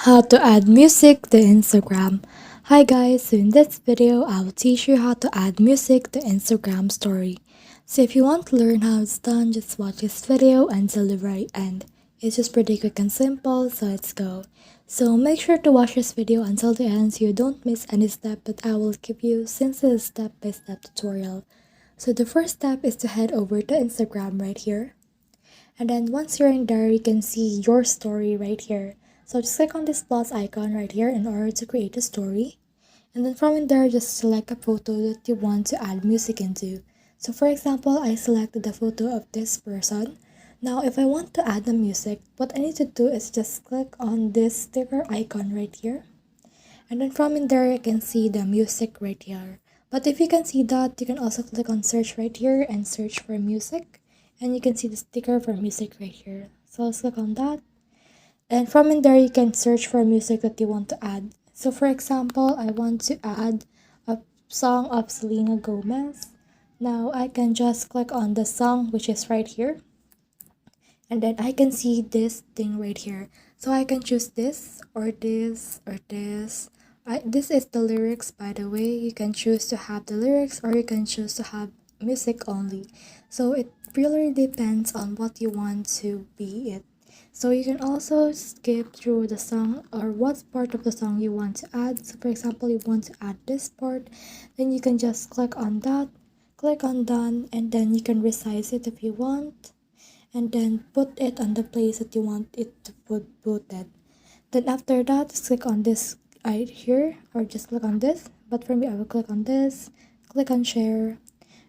How to add music to Instagram. Hi guys, so in this video I will teach you how to add music to Instagram story. So if you want to learn how it's done, just watch this video until the very end. It's just pretty quick and simple, so let's go. So make sure to watch this video until the end so you don't miss any step that I will give you since it is a step-by-step tutorial. So the first step is to head over to Instagram right here. And then once you're in there, you can see your story right here. So just click on this plus icon right here in order to create a story. And then from in there, just select a photo that you want to add music into. So for example, I selected the photo of this person. Now if I want to add the music, what I need to do is just click on this sticker icon right here. And then from in there, you can see the music right here. But if you can see that, you can also click on search right here and search for music. And you can see the sticker for music right here. So let's click on that. And from in there, you can search for music that you want to add. So for example, I want to add a song of Selena Gomez. Now I can just click on the song, which is right here. And then I can see this thing right here. So I can choose this or this or this. This is the lyrics, by the way. You can choose to have the lyrics or you can choose to have music only. So it really depends on what you want to be it. So you can also skip through the song or what part of the song you want to add. So for example, you want to add this part, then you can just click on that, click on done, and then you can resize it if you want, and then put it on the place that you want it to put it. Then after that, just click on this right here or just click on this. But for me, I will click on this, click on share,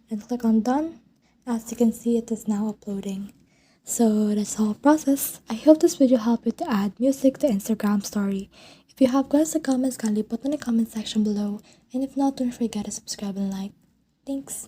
and click on done. As you can see, it is now uploading. So that's the whole process. I hope this video helped you to add music to Instagram story. If you have questions or comments, kindly put in the comment section below. And if not, don't forget to subscribe and like. Thanks.